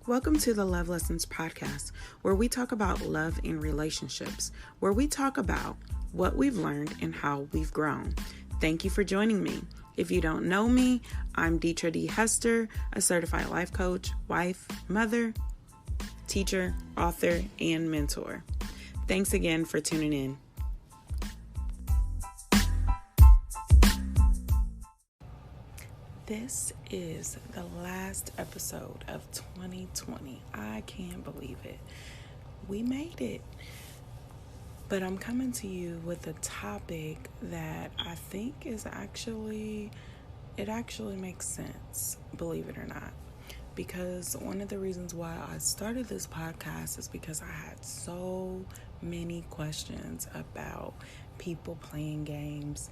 Welcome to the Love Lessons podcast, where we talk about love and relationships, where we talk about what we've learned and how we've grown. Thank you for joining me. If you don't know me, I'm Detra Hester, a certified life coach, wife, mother, teacher, author, and mentor. Thanks again for tuning in. This is the last episode of 2020. I can't believe it. We made it. But I'm coming to you with a topic that I think it actually makes sense, believe it or not. Because one of the reasons why I started this podcast is because I had so many questions about people playing games.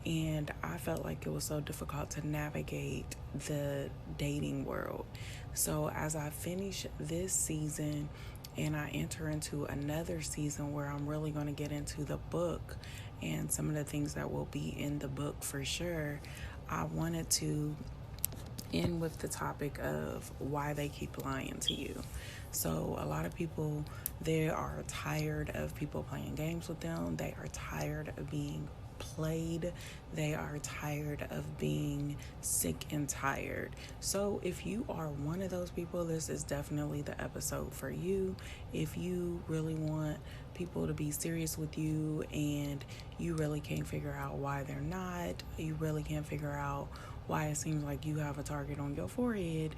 And I felt like it was so difficult to navigate the dating world. So as I finish this season and I enter into another season where I'm really going to get into the book and some of the things that will be in the book for sure, I wanted to end with the topic of why they keep lying to you. So a lot of people, they are tired of people playing games with them. They are tired of being played. They are tired of being sick and tired. So if you are one of those people, this is definitely the episode for you. If you really want people to be serious with you and you really can't figure out why they're not, you really can't figure out why it seems like you have a target on your forehead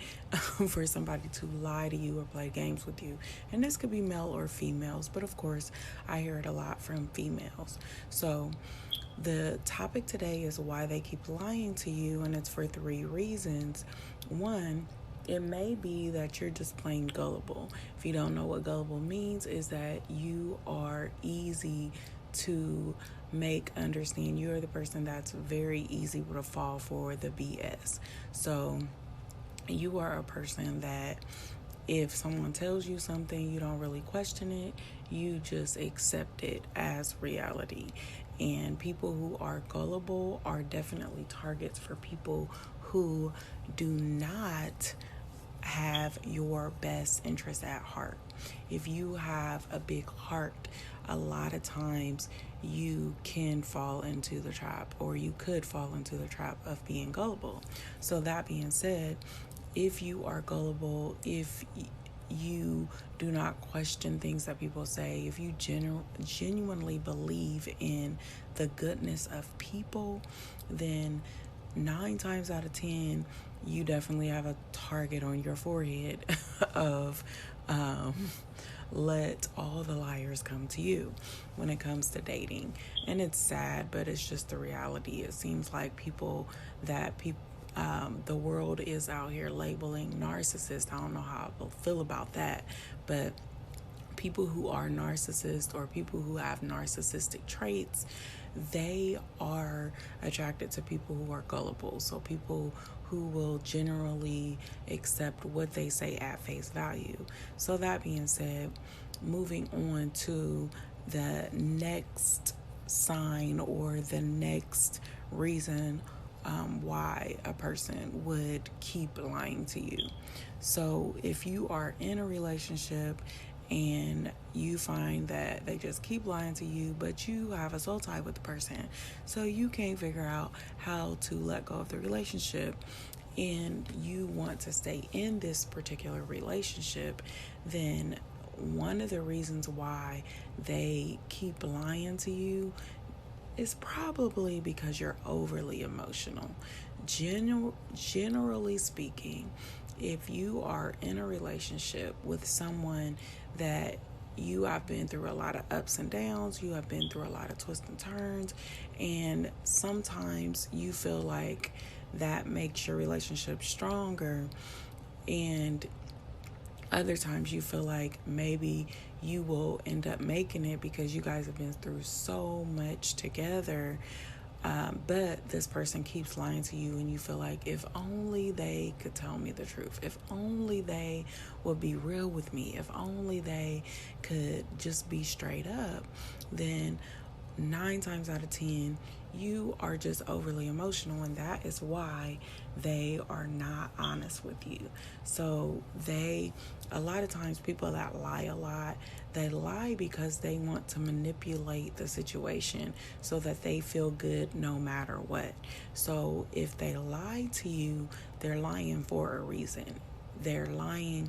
for somebody to lie to you or play games with you. And this could be male or females, but of course I hear it a lot from females. So the topic today is why they keep lying to you, and it's for 3 reasons. 1, it may be that you're just plain gullible. If you don't know what gullible means, is that you are easy to make understand. You're the person that's very easy to fall for the BS. So you are a person that if someone tells you something, you don't really question it. You just accept it as reality. And people who are gullible are definitely targets for people who do not have your best interest at heart. If you have a big heart, a lot of times you can fall into the trap, or you could fall into the trap of being gullible. So that being said, if you are gullible, if you do not question things that people say, if you genuinely believe in the goodness of people, then 9 times out of 10, you definitely have a target on your forehead of let all the liars come to you when it comes to dating. And it's sad, but it's just the reality. It seems like the world is out here labeling narcissists. I don't know how I feel about that, but people who are narcissists or people who have narcissistic traits, they are attracted to people who are gullible. So people who will generally accept what they say at face value. So that being said, moving on to the next sign or the next reason why a person would keep lying to you. So if you are in a relationship and you find that they just keep lying to you, but you have a soul tie with the person, so you can't figure out how to let go of the relationship, and you want to stay in this particular relationship, then one of the reasons why they keep lying to you is probably because you're overly emotional. Generally speaking, if you are in a relationship with someone that you have been through a lot of ups and downs, you have been through a lot of twists and turns, and sometimes you feel like that makes your relationship stronger, and other times you feel like maybe you will end up making it because you guys have been through so much together. But this person keeps lying to you, and you feel like if only they could tell me the truth, if only they would be real with me, if only they could just be straight up, then 9 times out of 10, you are just overly emotional, and that is why they are not honest with you. So a lot of times, people that lie a lot, they lie because they want to manipulate the situation so that they feel good no matter what. So if they lie to you, they're lying for a reason. They're lying.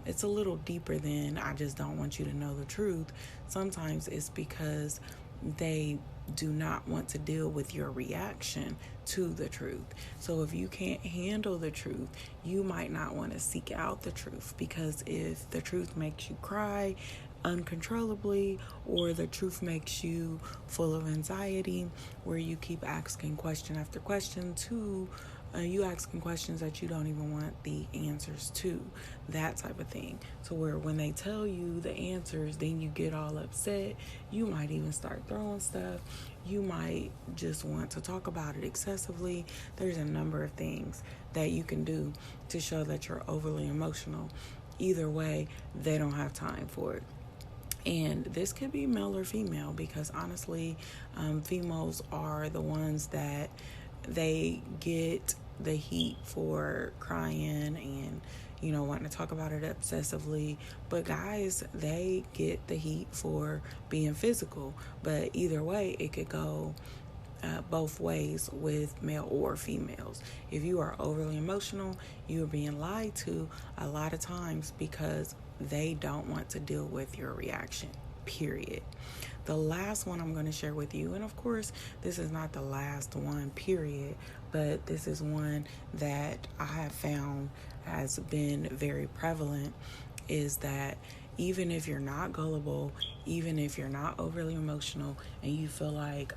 It's a little deeper than I just don't want you to know the truth. Sometimes it's because they do not want to deal with your reaction to the truth. So if you can't handle the truth, you might not want to seek out the truth, because if the truth makes you cry uncontrollably, or the truth makes you full of anxiety, where you keep asking question after question to you asking questions that you don't even want the answers to, that type of thing. So where when they tell you the answers, then you get all upset. You might even start throwing stuff. You might just want to talk about it excessively. There's a number of things that you can do to show that you're overly emotional. Either way, they don't have time for it. And this could be male or female, because honestly, females are the ones that they get the heat for crying and, wanting to talk about it obsessively. But guys, they get the heat for being physical. But either way, it could go both ways with male or females. If you are overly emotional, you are being lied to a lot of times because they don't want to deal with your reaction, period. The last one I'm going to share with you, and of course, this is not the last one, period, but this is one that I have found has been very prevalent, is that even if you're not gullible, even if you're not overly emotional, and you feel like,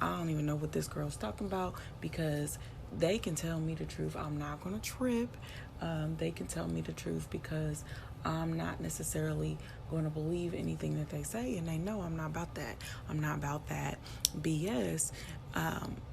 I don't even know what this girl's talking about, because they can tell me the truth, I'm not going to trip. They can tell me the truth because I'm not necessarily going to believe anything that they say, and they know I'm not about that. I'm not about that BS.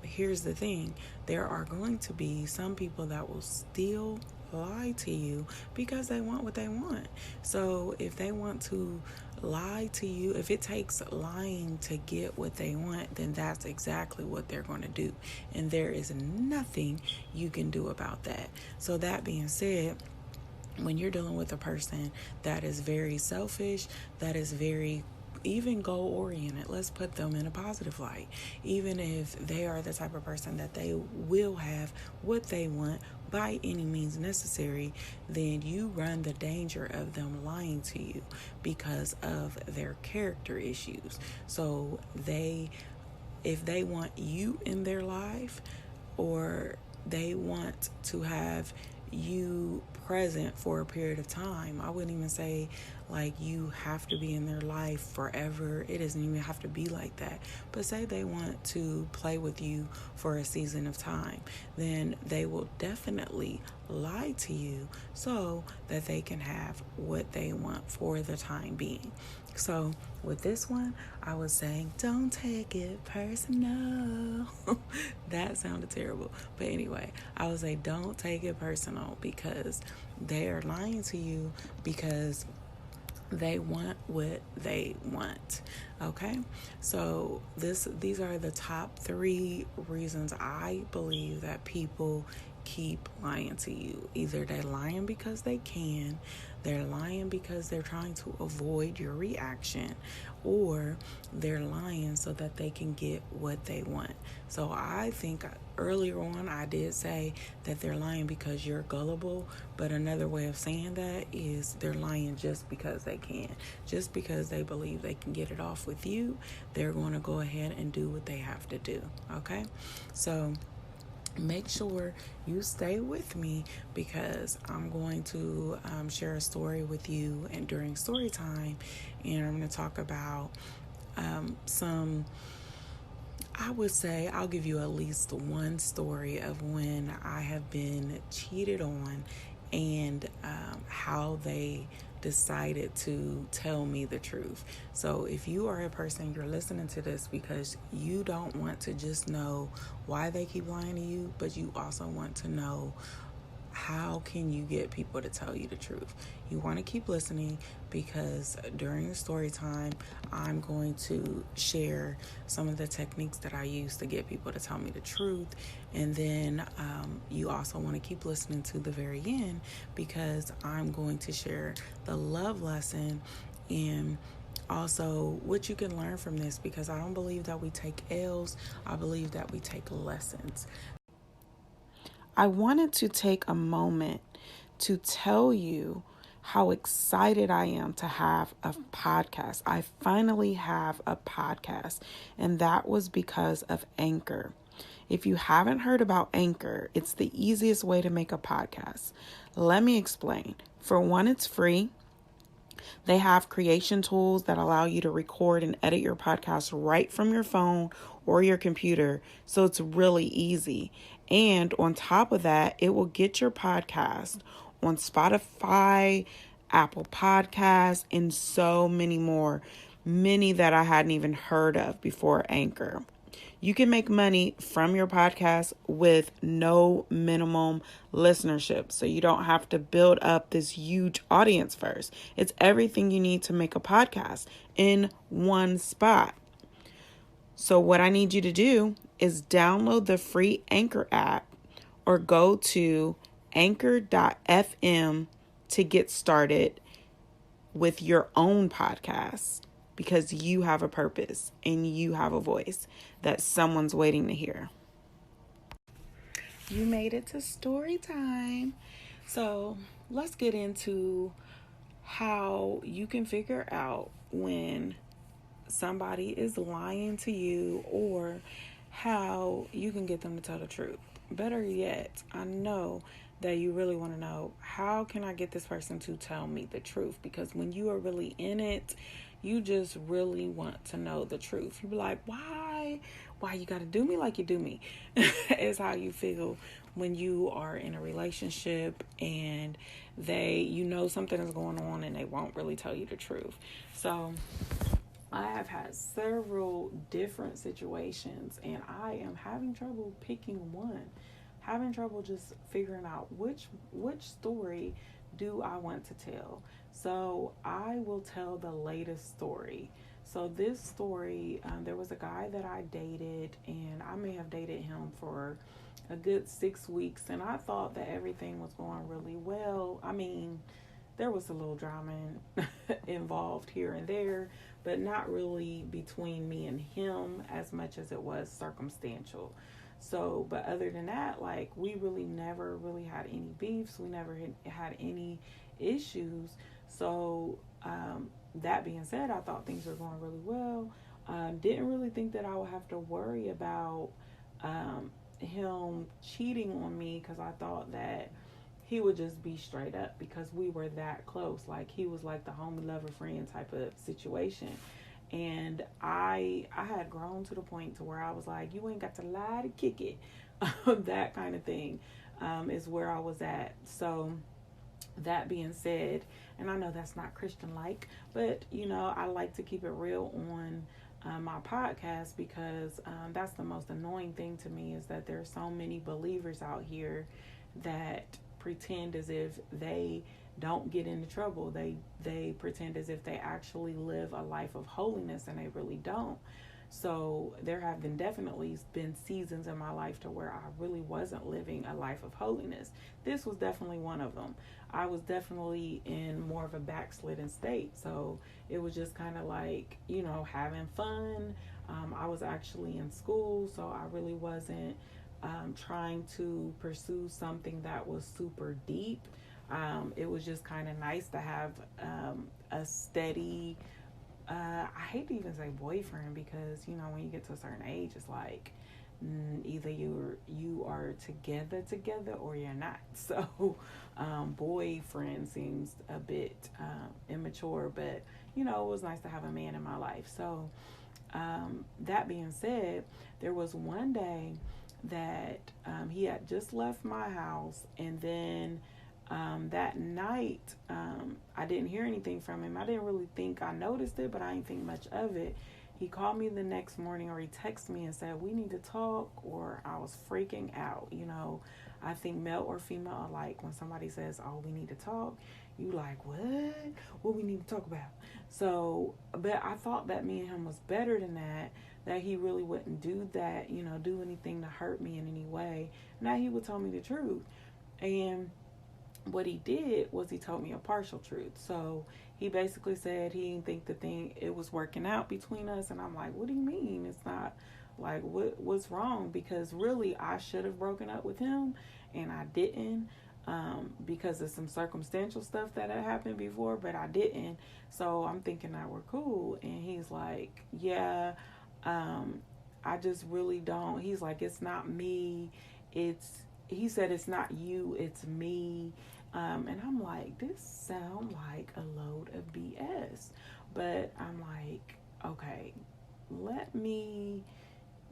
Here's the thing. There are going to be some people that will still lie to you because they want what they want. So if they want to lie to you, if it takes lying to get what they want, then that's exactly what they're going to do. And there is nothing you can do about that. So that being said, when you're dealing with a person that is very selfish, that is very even goal oriented, let's put them in a positive light. Even if they are the type of person that they will have what they want by any means necessary, then you run the danger of them lying to you because of their character issues. So if they want you in their life, or they want to have you present for a period of time, I wouldn't even say like you have to be in their life forever. It doesn't even have to be like that. But say they want to play with you for a season of time, then they will definitely lie to you so that they can have what they want for the time being. So with this one, I was saying, don't take it personal. That sounded terrible. But anyway, I would say don't take it personal, because they are lying to you because they want what they want. Okay? So these are the top 3 reasons I believe that people keep lying to you. Either they're lying because they can, they're lying because they're trying to avoid your reaction, or they're lying so that they can get what they want. So I think earlier on I did say that they're lying because you're gullible, but another way of saying that is they're lying just because they can. Just because they believe they can get it off with you, they're going to go ahead and do what they have to do. Okay? So make sure you stay with me, because I'm going to share a story with you and during story time, and I'm going to talk about I would say I'll give you at least one story of when I have been cheated on, and how they decided to tell me the truth. So if you are a person, you're listening to this because you don't want to just know why they keep lying to you, but you also want to know how can you get people to tell you the truth? You want to keep listening, because during the story time, I'm going to share some of the techniques that I use to get people to tell me the truth. And then you also want to keep listening to the very end, because I'm going to share the love lesson and also what you can learn from this, because I don't believe that we take L's. I believe that we take lessons. I wanted to take a moment to tell you how excited I am to have a podcast. I finally have a podcast, and that was because of Anchor. If you haven't heard about Anchor, it's the easiest way to make a podcast. Let me explain. For one, it's free. They have creation tools that allow you to record and edit your podcast right from your phone or your computer. So it's really easy. And on top of that, it will get your podcast on Spotify, Apple Podcasts, and so many more. Many that I hadn't even heard of before Anchor. You can make money from your podcast with no minimum listenership. So you don't have to build up this huge audience first. It's everything you need to make a podcast in one spot. So what I need you to do is download the free Anchor app or go to anchor.fm to get started with your own podcast, because you have a purpose and you have a voice that someone's waiting to hear. You made it to story time. So let's get into how you can figure out when somebody is lying to you, or how you can get them to tell the truth. Better yet, I know that you really want to know, how can I get this person to tell me the truth? Because when you are really in it, you just really want to know the truth. You be like, why you got to do me like you do me? Is how you feel when you are in a relationship and something is going on and they won't really tell you the truth. So I have had several different situations, and I am having trouble picking one. Having trouble just figuring out which story do I want to tell. So I will tell the latest story. So this story, there was a guy that I dated, and I may have dated him for a good 6 weeks, and I thought that everything was going really well. I mean, there was a little drama involved here and there, but not really between me and him as much as it was circumstantial. So, but other than that, like, we really never really had any beefs. We never had any issues. So, that being said, I thought things were going really well. Didn't really think that I would have to worry about him cheating on me, because I thought that he would just be straight up, because we were that close. Like, he was like the homie, lover, friend type of situation. And I had grown to the point to where I was like, you ain't got to lie to kick it. That kind of thing is where I was at. So that being said, and I know that's not Christian-like, but, I like to keep it real on my podcast, because that's the most annoying thing to me, is that there's so many believers out here that pretend as if they don't get into trouble. They pretend as if they actually live a life of holiness, and they really don't. So there have definitely been seasons in my life to where I really wasn't living a life of holiness. This was definitely one of them. I was definitely in more of a backslidden state. So it was just kind of like, having fun. I was actually in school, so I really wasn't trying to pursue something that was super deep. It was just kind of nice to have a steady, I hate to even say boyfriend, because, when you get to a certain age, it's like, either you are together or you're not. So boyfriend seems a bit immature, but, it was nice to have a man in my life. So that being said, there was one day that he had just left my house, and then that night I didn't hear anything from him. I didn't really think I noticed it, but I didn't think much of it. he called me the next morning, or he texted me and said, we need to talk, or I was freaking out. I think male or female alike, when somebody says, oh, we need to talk, you like, what we need to talk about? So, but I thought that me and him was better than that he really wouldn't do that, do anything to hurt me in any way. Now he would tell me the truth. And what he did was he told me a partial truth. So he basically said he didn't think it was working out between us. And I'm like, what do you mean? It's not. Like, what's wrong? Because really, I should have broken up with him, and I didn't, because of some circumstantial stuff that had happened before, but I didn't. So I'm thinking that we're cool. And he's like, yeah, I just really don't. He's like, it's not me. He said, it's not you, it's me. And I'm like, this sound like a load of BS. But I'm like, okay, let me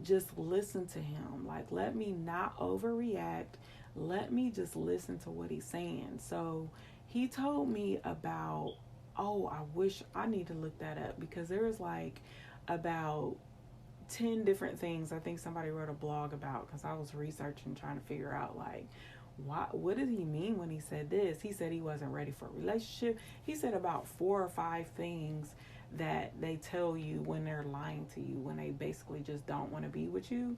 just listen to him. Like, let me not overreact. Let me just listen to what he's saying. So he told me about, I wish I need to look that up, because there was like about 10 different things I think somebody wrote a blog about, because I was researching, trying to figure out like, what did he mean when he said this? He said he wasn't ready for a relationship. He said about 4 or 5 things that they tell you when they're lying to you, when they basically just don't want to be with you.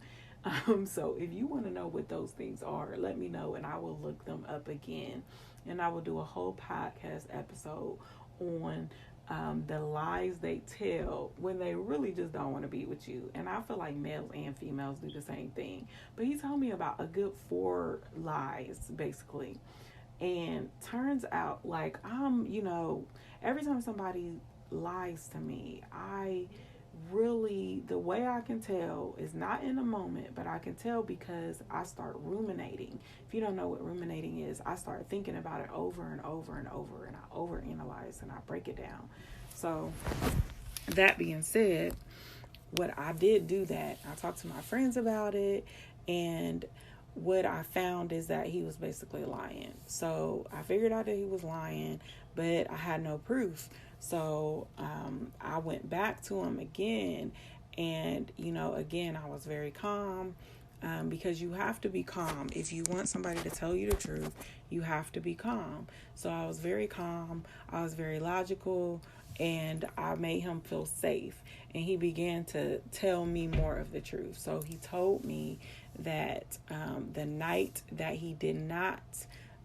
So if you want to know what those things are, let me know, and I will look them up again. And I will do a whole podcast episode on the lies they tell when they really just don't want to be with you. And I feel like males and females do the same thing. But he told me about a good 4 lies, basically. And turns out, like, every time somebody lies to me, the way I can tell is not in a moment, but I can tell because I start ruminating. If you don't know what ruminating is, I start thinking about it over and over and over, and I overanalyze and I break it down. So that being said, what I did do that, I talked to my friends about it, and what I found is that he was basically lying. So I figured out that he was lying, but I had no proof. So I went back to him again, and again, I was very calm, because you have to be calm. If you want somebody to tell you the truth, you have to be calm. So I was very calm, I was very logical, and I made him feel safe, and he began to tell me more of the truth. So he told me that the night that he did not,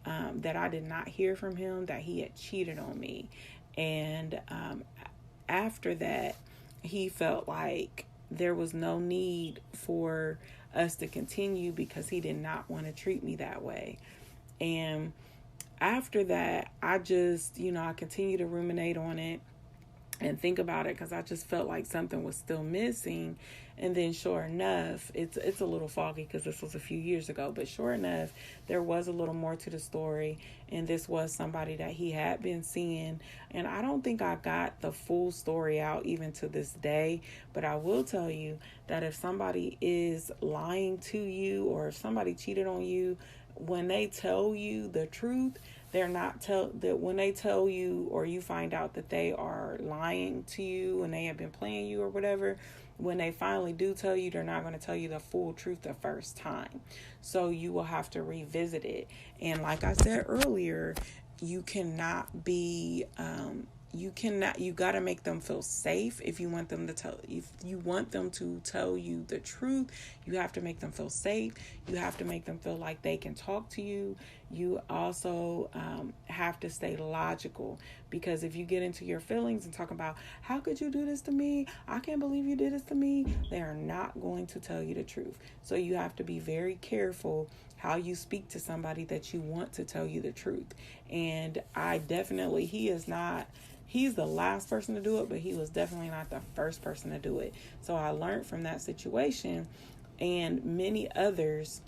that I did not hear from him, that he had cheated on me. And after that, he felt like there was no need for us to continue, because he did not want to treat me that way. And after that, I just, I continued to ruminate on it and think about it, because I just felt like something was still missing. And then sure enough, it's a little foggy because this was a few years ago, but sure enough, there was a little more to the story, and this was somebody that he had been seeing. And I don't think I got the full story out even to this day, but I will tell you that if somebody is lying to you, or if somebody cheated on you, when they tell you the truth, they're not that when they tell you, or you find out that they are lying to you and they have been playing you or whatever, when they finally do tell you, they're not going to tell you the full truth the first time. So you will have to revisit it. And like I said earlier, you cannot be, you got to make them feel safe. If you want them to tell you the truth, you have to make them feel safe. You have to make them feel like they can talk to you. You also have to stay logical, because if you get into your feelings and talk about, how could you do this to me? I can't believe you did this to me. They are not going to tell you the truth. So you have to be very careful how you speak to somebody that you want to tell you the truth. And he's the last person to do it, but he was definitely not the first person to do it. So I learned from that situation, and many others.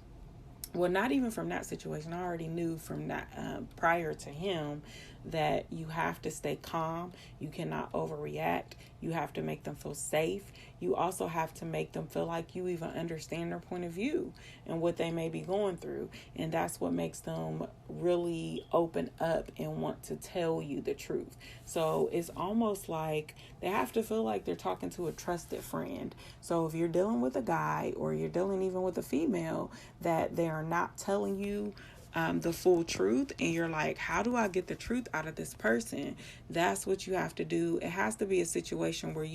Well, not even from that situation. I already knew from that prior to him that you have to stay calm. You cannot overreact. You have to make them feel safe. You also have to make them feel like you even understand their point of view and what they may be going through. And that's what makes them really open up and want to tell you the truth. So it's almost like they have to feel like they're talking to a trusted friend. So if you're dealing with a guy, or you're dealing even with a female, that they are not telling you the full truth, and you're like, how do I get the truth out of this person? That's what you have to do. It has to be a situation where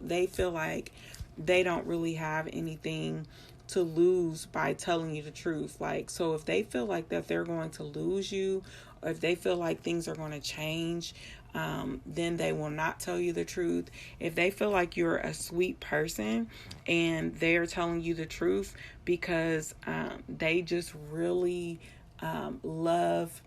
they feel like they don't really have anything to lose by telling you the truth. Like, so if they feel like that they're going to lose you, or if they feel like things are going to change, then they will not tell you the truth. If they feel like you're a sweet person and they're telling you the truth because they just really love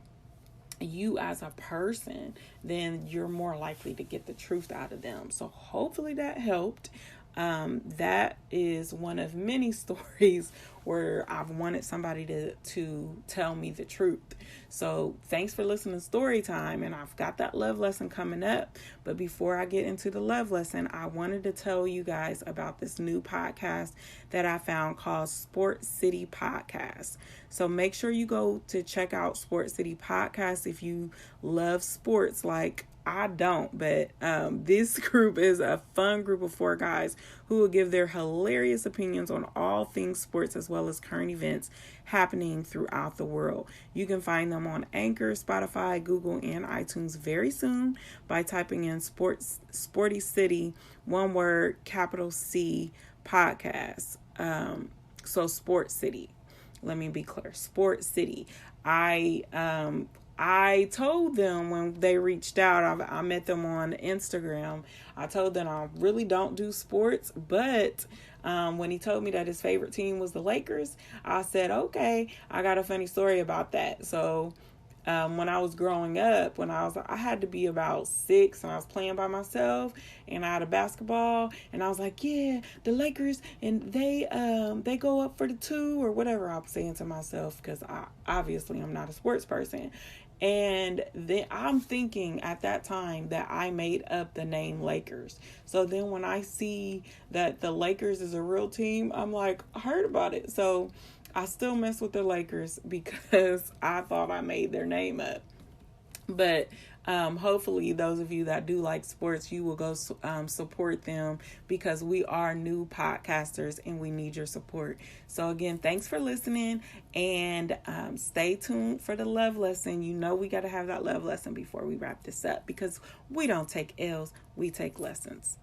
you as a person, then you're more likely to get the truth out of them. So hopefully that helped. That is one of many stories where I've wanted somebody to tell me the truth. So thanks for listening to Story Time, and I've got that love lesson coming up. But before I get into the love lesson, I wanted to tell you guys about this new podcast that I found called Sports City Podcast. So make sure you go to check out Sports City Podcast if you love sports like I don't, but this group is a fun group of 4 guys who will give their hilarious opinions on all things sports as well as current events happening throughout the world. You can find them on Anchor, Spotify, Google, and iTunes very soon by typing in Sporty City, one word, capital C, podcast. So Sports City. Let me be clear. Sports City. I told them when they reached out, I met them on Instagram. I told them I really don't do sports, but when he told me that his favorite team was the Lakers, I said, okay, I got a funny story about that. So when I was growing up, I had to be about 6 and I was playing by myself and I had a basketball and I was like, yeah, the Lakers, and they go up for the 2 or whatever I'm saying to myself, because I'm not a sports person. And then I'm thinking at that time that I made up the name Lakers. So then when I see that the Lakers is a real team, I'm like, I heard about it. So I still mess with the Lakers because I thought I made their name up. But hopefully those of you that do like sports, you will go support them, because we are new podcasters and we need your support. So again, thanks for listening, and stay tuned for the love lesson. You know we got to have that love lesson before we wrap this up, because we don't take L's, we take lessons.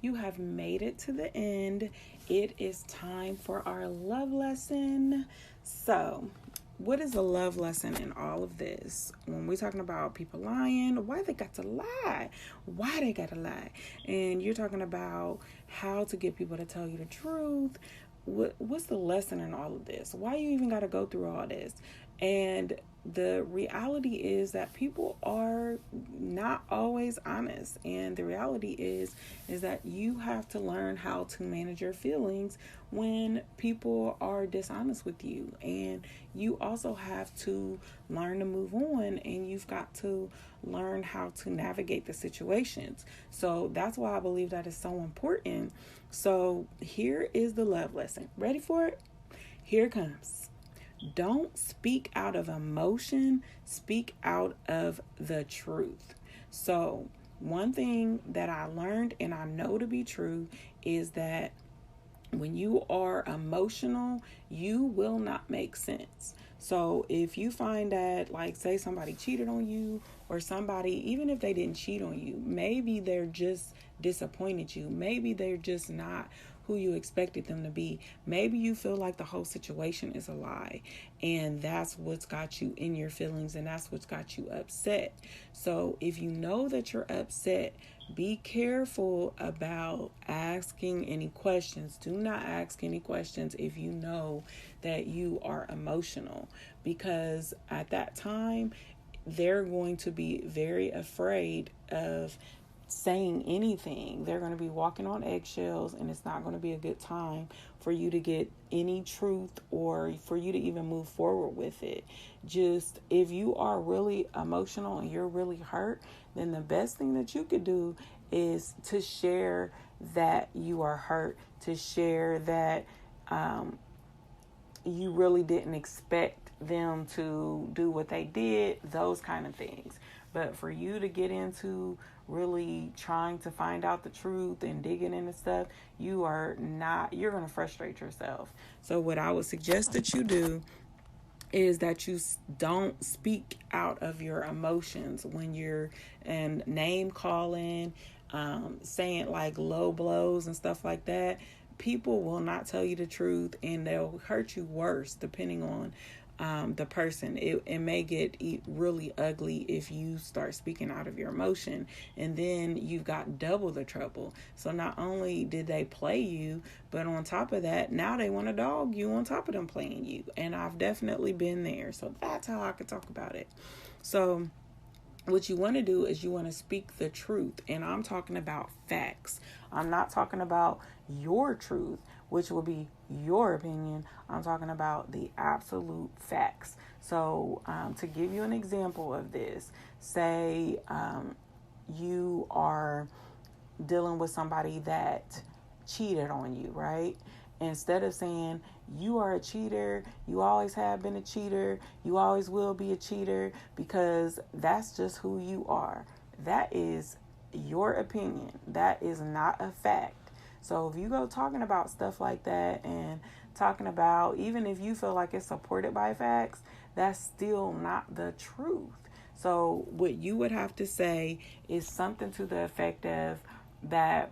You have made it to the end. It is time for our love lesson. So what is a love lesson in all of this? When we're talking about people lying, why they got to lie? Why they got to lie? And you're talking about how to get people to tell you the truth. What's the lesson in all of this? Why you even got to go through all this? And the reality is that people are not always honest. And the reality is that you have to learn how to manage your feelings when people are dishonest with you. And you also have to learn to move on, and you've got to learn how to navigate the situations. So that's why I believe that is so important. So here is the love lesson. Ready for it? Here it comes. Don't speak out of emotion, speak out of the truth. So one thing that I learned and I know to be true is that when you are emotional, you will not make sense. So if you find that, like, say somebody cheated on you, or somebody, even if they didn't cheat on you, maybe they're just disappointed you. Maybe they're just not who you expected them to be. Maybe you feel like the whole situation is a lie, and that's what's got you in your feelings, and that's what's got you upset. So if you know that you're upset, be careful about asking any questions. Do not ask any questions if you know that you are emotional, because at that time they're going to be very afraid of saying anything. They're going to be walking on eggshells, and it's not going to be a good time for you to get any truth or for you to even move forward with it. Just if you are really emotional and you're really hurt, then the best thing that you could do is to share that you are hurt, to share that you really didn't expect them to do what they did, those kind of things. But for you to get into really trying to find out the truth and digging into stuff, you're going to frustrate yourself. So what I would suggest that you do is that you don't speak out of your emotions when you're name calling, saying like low blows and stuff like that. People will not tell you the truth, and they'll hurt you worse depending on the person. It may get really ugly if you start speaking out of your emotion, and then you've got double the trouble. So not only did they play you, but on top of that, now they want to dog you on top of them playing you. And I've definitely been there. So that's how I could talk about it. So what you want to do is you want to speak the truth. And I'm talking about facts. I'm not talking about your truth, which will be your opinion. I'm talking about the absolute facts. So to give you an example of this, say you are dealing with somebody that cheated on you, right? Instead of saying you are a cheater, you always have been a cheater, you always will be a cheater, because that's just who you are. That is your opinion. That is not a fact. So if you go talking about stuff like that and talking about, even if you feel like it's supported by facts, that's still not the truth. So what you would have to say is something to the effect of that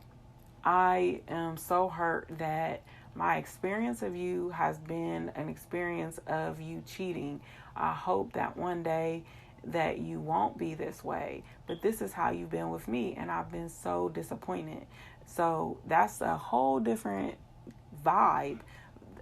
I am so hurt that my experience of you has been an experience of you cheating. I hope that one day that you won't be this way, but this is how you've been with me, and I've been so disappointed. So that's a whole different vibe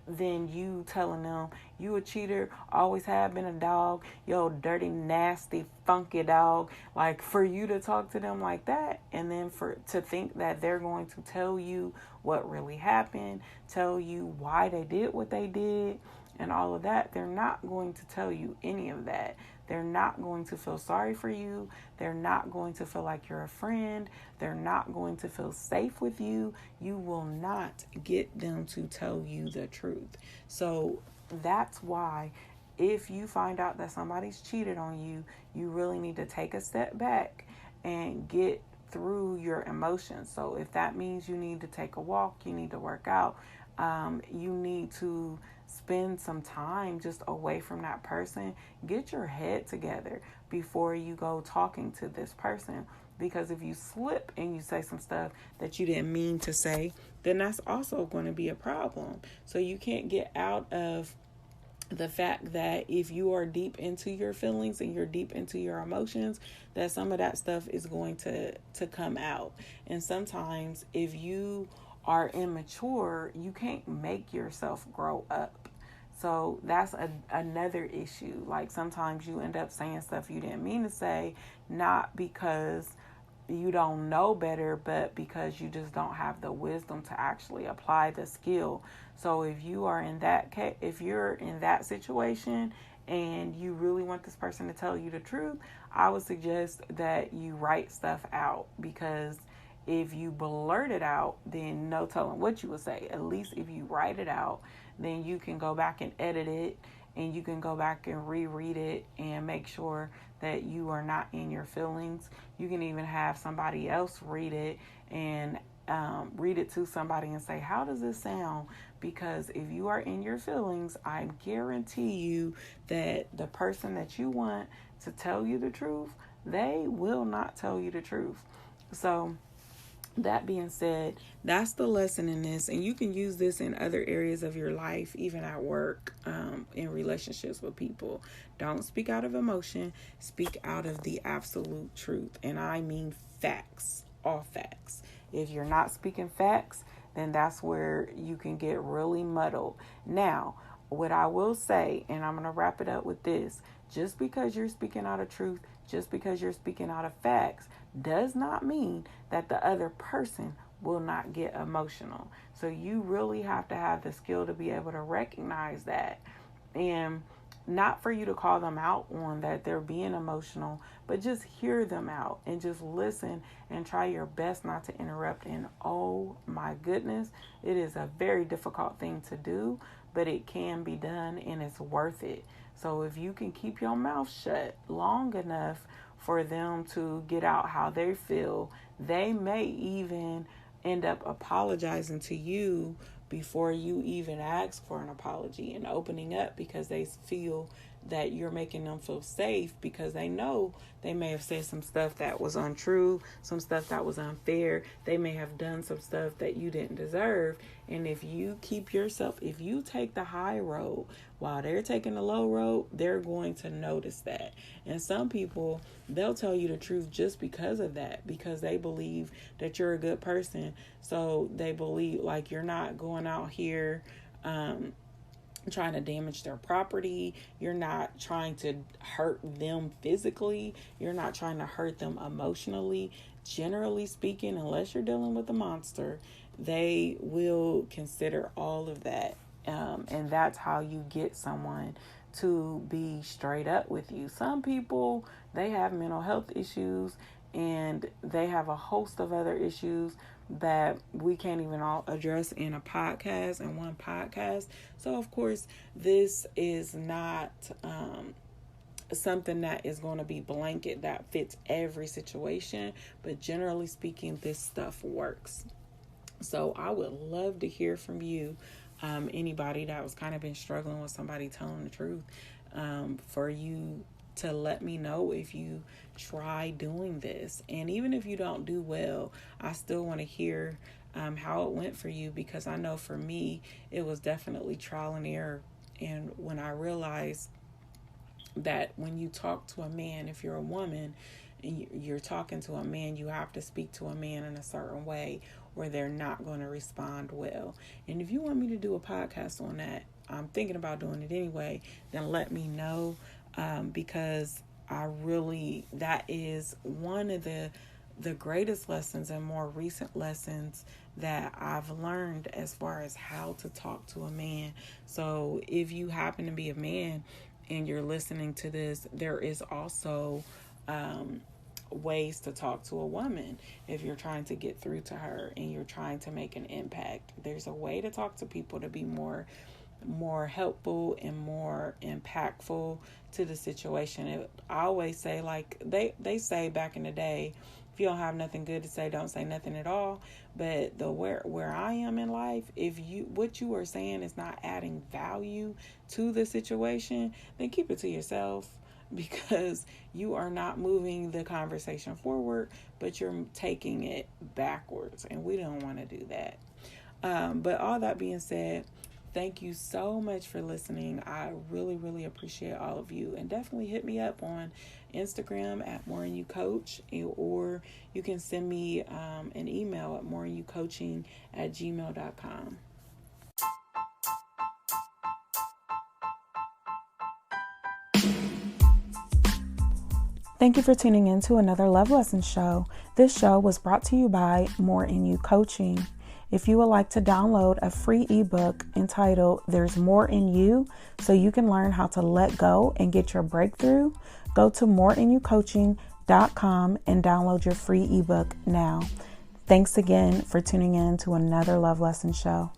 than you telling them you a cheater, always have been a dog, yo dirty, nasty, funky dog. Like, for you to talk to them like that, and then to think that they're going to tell you what really happened, tell you why they did what they did, and all of that, they're not going to tell you any of that. They're not going to feel sorry for you. They're not going to feel like you're a friend. They're not going to feel safe with you. You will not get them to tell you the truth. So that's why if you find out that somebody's cheated on you, you really need to take a step back and get through your emotions. So if that means you need to take a walk, you need to work out, you need to spend some time just away from that person. Get your head together before you go talking to this person. Because if you slip and you say some stuff that you didn't mean to say, then that's also going to be a problem. So you can't get out of the fact that if you are deep into your feelings and you're deep into your emotions, that some of that stuff is going to come out. And sometimes if you are immature, you can't make yourself grow up. So that's another issue. Like, sometimes you end up saying stuff you didn't mean to say, not because you don't know better, but because you just don't have the wisdom to actually apply the skill. So if you are in that case, if you're in that situation and you really want this person to tell you the truth, I would suggest that you write stuff out, because if you blurt it out, then no telling what you would say. At least if you write it out, then you can go back and edit it, and you can go back and reread it and make sure that you are not in your feelings. You can even have somebody else read it and read it to somebody and say, how does this sound? Because if you are in your feelings, I guarantee you that the person that you want to tell you the truth, they will not tell you the truth. So that being said, that's the lesson in this, and you can use this in other areas of your life, even at work, in relationships with people. Don't speak out of emotion, speak out of the absolute truth, and I mean facts, all facts. If you're not speaking facts, then that's where you can get really muddled. Now, what I will say, and I'm going to wrap it up with this, just because you're speaking out of truth, just because you're speaking out of facts does not mean that the other person will not get emotional. So you really have to have the skill to be able to recognize that, and not for you to call them out on that they're being emotional, but just hear them out and just listen and try your best not to interrupt. And oh my goodness, it is a very difficult thing to do, but it can be done and it's worth it. So if you can keep your mouth shut long enough for them to get out how they feel, they may even end up apologizing to you before you even ask for an apology, and opening up because they feel that you're making them feel safe, because they know they may have said some stuff that was untrue, some stuff that was unfair. They may have done some stuff that you didn't deserve. And if you if you take the high road while they're taking the low road, they're going to notice that. And some people, they'll tell you the truth just because of that, because they believe that you're a good person. So they believe like you're not going out here trying to damage their property. You're not trying to hurt them physically. You're not trying to hurt them emotionally. Generally speaking, unless you're dealing with a monster, they will consider all of that. And that's how you get someone to be straight up with you. Some people, they have mental health issues and they have a host of other issues that we can't even all address in a podcast, in one podcast. So of course, this is not something that is going to be blanket that fits every situation, but generally speaking, this stuff works. So I would love to hear from you, anybody that was kind of been struggling with somebody telling the truth, for you to let me know if you try doing this. And even if you don't do well, I still want to hear how it went for you, because I know for me, it was definitely trial and error. And when I realized that when you talk to a man, if you're a woman and you're talking to a man, you have to speak to a man in a certain way or they're not going to respond well. And if you want me to do a podcast on that, I'm thinking about doing it anyway, then let me know. Because that is one of the greatest lessons and more recent lessons that I've learned as far as how to talk to a man. So if you happen to be a man and you're listening to this, there is also ways to talk to a woman. If you're trying to get through to her and you're trying to make an impact, there's a way to talk to people to be more helpful and more impactful to the situation. I always say, like they say back in the day, if you don't have nothing good to say, don't say nothing at all. But where I am in life, if what you are saying is not adding value to the situation, then keep it to yourself, because you are not moving the conversation forward, but you're taking it backwards, and we don't want to do that. But all that being said, thank you so much for listening. I really, really appreciate all of you. And definitely hit me up on Instagram at moreanyoucoach, or you can send me an email at moreanyoucoaching@gmail.com. Thank you for tuning in to another Love Lesson show. This show was brought to you by More in You Coaching. If you would like to download a free ebook entitled There's More in You, so you can learn how to let go and get your breakthrough, go to moreinyoucoaching.com and download your free ebook now. Thanks again for tuning in to another Love Lesson show.